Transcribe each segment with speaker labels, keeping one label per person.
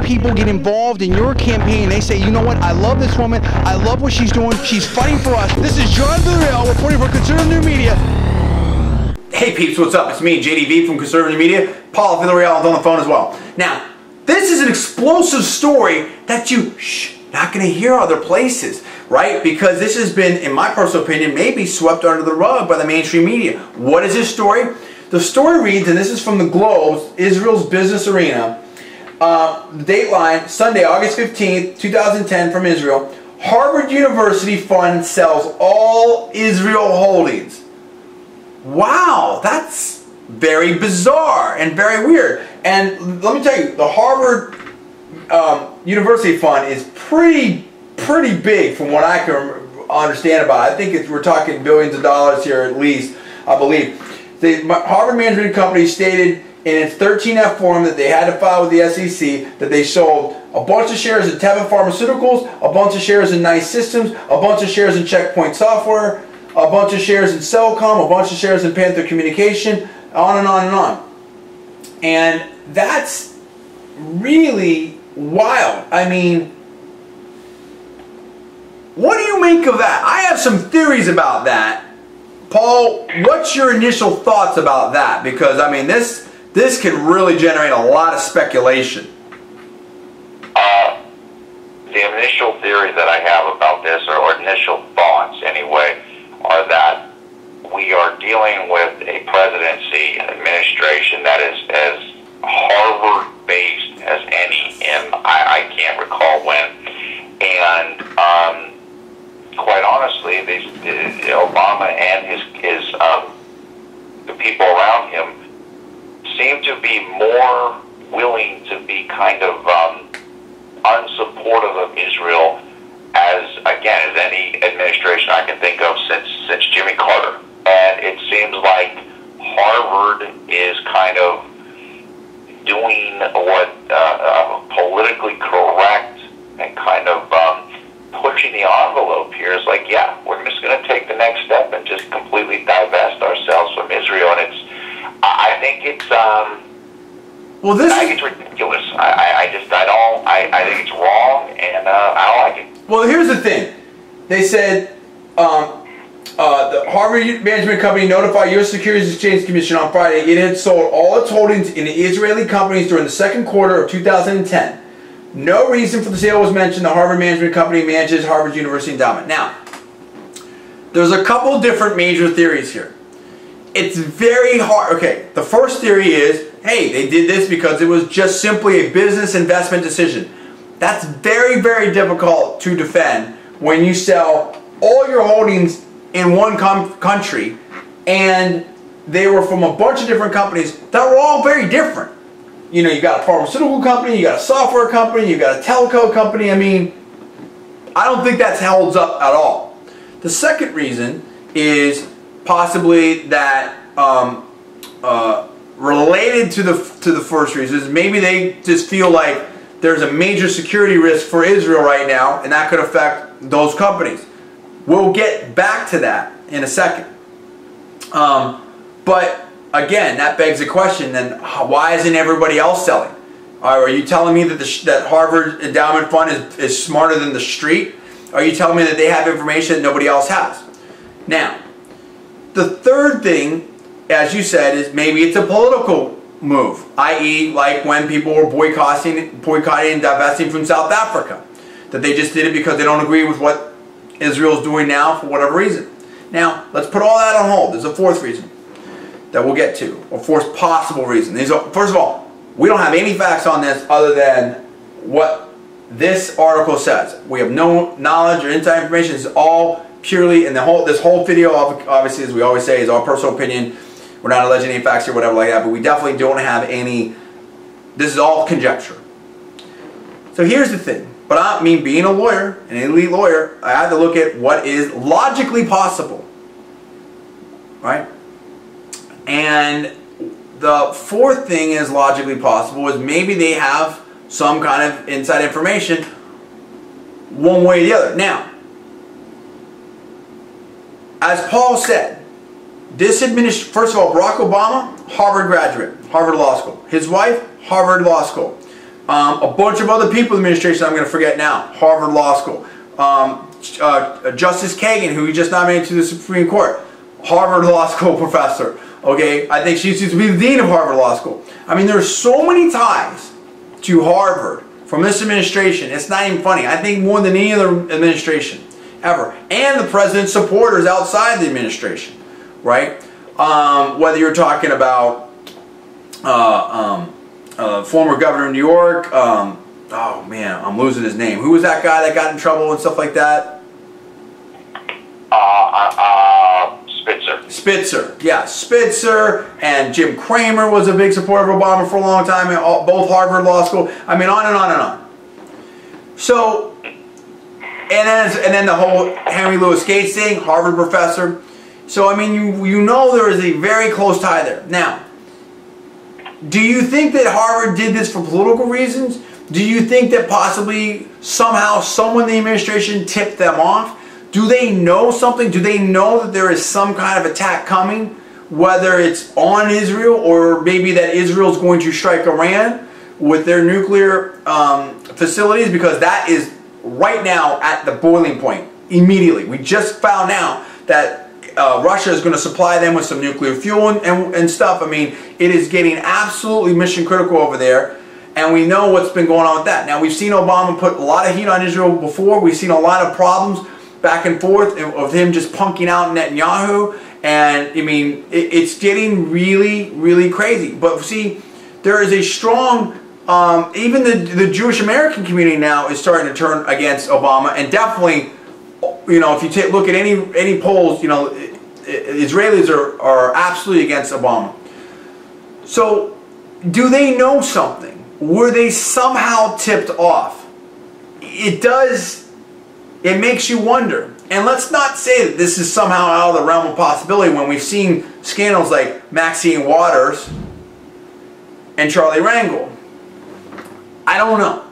Speaker 1: people get involved in your campaign. They say, you know what, I love this woman, I love what she's doing, she's fighting for us. This is John Villarreal reporting for Conservative New Media.
Speaker 2: Hey peeps, what's up? It's me, JDV from Conservative New Media. Paul Villarreal is on the phone as well. Now, this is an explosive story that you not going to hear other places, right? Because this has been, in my personal opinion, maybe swept under the rug by the mainstream media. What is this story? The story reads, and this is from the Globe, Israel's business arena. The dateline, Sunday, August 15th, 2010, from Israel. Harvard University Fund sells all Israel holdings. Wow, that's very bizarre and very weird. And let me tell you, the Harvard University Fund is pretty big from what I can understand about it. I think we're talking billions of dollars here at least, I believe. The Harvard Management Company stated in its 13F form that they had to file with the SEC that they sold a bunch of shares in Teva Pharmaceuticals, a bunch of shares in Nice Systems, a bunch of shares in Checkpoint Software, a bunch of shares in Cellcom, a bunch of shares in Panther Communication, on and on and on. And that's really wild. I mean, what do you make of that? I have some theories about that. Paul, what's your initial thoughts about that? Because, I mean, this could really generate a lot of speculation.
Speaker 3: The initial theory that I have about this, or initial thoughts anyway, are that we are dealing with a presidency, an administration that is as Harvard-based as any in, I can't recall when. And quite honestly, Obama and the people around him seem to be more willing to be kind of unsupportive of Israel as any administration I can think of since Jimmy Carter. And it seems like Harvard is kind of doing what politically correct and kind of pushing the envelope here. Is like, yeah, we're just going to take the next step and just completely divest ourselves from Israel. And I think it's I think it's ridiculous. I think it's wrong, and I don't like it.
Speaker 2: Well, here's the thing. They said the Harvard Management Company notified U.S. Securities and Exchange Commission on Friday it had sold all its holdings in Israeli companies during the second quarter of 2010. No reason for the sale was mentioned. The Harvard Management Company manages Harvard University Endowment. Now, there's a couple different major theories here. It's very hard. Okay, the first theory is, hey, they did this because it was just simply a business investment decision. That's very, very difficult to defend when you sell all your holdings in one country and they were from a bunch of different companies that were all very different. You know, you got a pharmaceutical company, you got a software company, you got a telco company. I mean, I don't think that holds up at all. The second reason is possibly that related to the first reason is maybe they just feel like there's a major security risk for Israel right now, and that could affect those companies. We'll get back to that in a second. But again, that begs the question, then why isn't everybody else selling? Are you telling me that that Harvard Endowment Fund is smarter than the street? Are you telling me that they have information that nobody else has? Now, the third thing, as you said, is maybe it's a political move, i.e. like when people were boycotting and divesting from South Africa. That they just did it because they don't agree with what Israel's doing now for whatever reason. Now, let's put all that on hold. There's a fourth reason that we'll get to, or fourth possible reason. First of all, we don't have any facts on this other than what this article says. We have no knowledge or inside information. It's all purely, and this whole video, obviously, as we always say, is our personal opinion. We're not alleging any facts or whatever like that, but we definitely don't have any. This is all conjecture. So here's the thing. But I mean, being a lawyer, an elite lawyer, I have to look at what is logically possible. Right? And the fourth thing is logically possible is maybe they have some kind of inside information one way or the other. Now, as Paul said, this administration, first of all, Barack Obama, Harvard graduate, Harvard Law School. His wife, Harvard Law School. A bunch of other people in the administration I'm going to forget now. Harvard Law School. Justice Kagan, who he just nominated to the Supreme Court. Harvard Law School professor. Okay, I think she used to be the dean of Harvard Law School. I mean, there's so many ties to Harvard from this administration. It's not even funny. I think more than any other administration ever. And the president's supporters outside the administration, right? Whether you're talking about former governor of New York, oh man, I'm losing his name. Who was that guy that got in trouble and stuff like that? Spitzer, yeah, Spitzer, and Jim Cramer was a big supporter of Obama for a long time, and both Harvard Law School. I mean, on and on and on. So, and then the whole Henry Louis Gates thing, Harvard professor. So, I mean, you know there is a very close tie there. Now, do you think that Harvard did this for political reasons? Do you think that possibly somehow someone in the administration tipped them off? Do they know something? Do they know that there is some kind of attack coming? Whether it's on Israel or maybe that Israel is going to strike Iran with their nuclear facilities, because that is right now at the boiling point immediately. We just found out that Russia is going to supply them with some nuclear fuel and stuff. I mean, it is getting absolutely mission critical over there. And we know what's been going on with that. Now, we've seen Obama put a lot of heat on Israel before. We've seen a lot of problems back and forth of him just punking out Netanyahu. And, I mean, it's getting really, really crazy. But, see, there is a strong, even the Jewish American community now is starting to turn against Obama. And definitely, you know, if you look at any polls, you know, Israelis are absolutely against Obama. So, do they know something? Were they somehow tipped off? It makes you wonder. And let's not say that this is somehow out of the realm of possibility when we've seen scandals like Maxine Waters and Charlie Rangel. I don't know.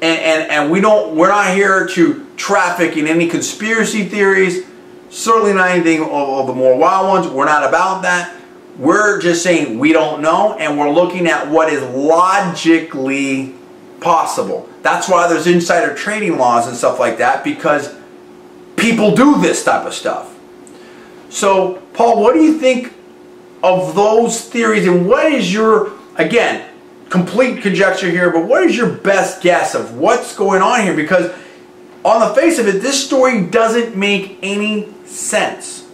Speaker 2: And we're not here to traffic in any conspiracy theories, certainly not anything of the more wild ones. We're not about that. We're just saying we don't know, and we're looking at what is logically possible. That's why there's insider trading laws and stuff like that, because people do this type of stuff. So, Paul, what do you think of those theories, and what is your, again, complete conjecture here, but what is your best guess of what's going on here? Because on the face of it, this story doesn't make any sense.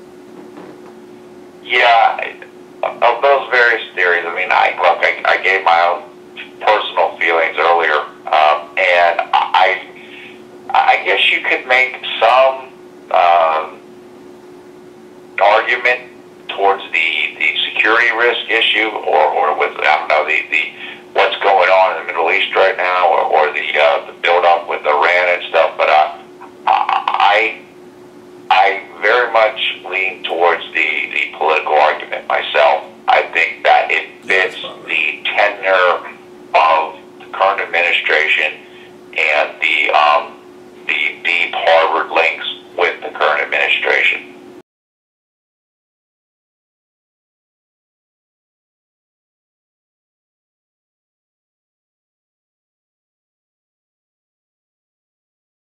Speaker 3: Yeah, of those various theories, I mean, I gave my own personal feelings earlier, and I guess you could make some argument towards the security risk issue, or with, I don't know, the what's going on in the Middle East right now, or the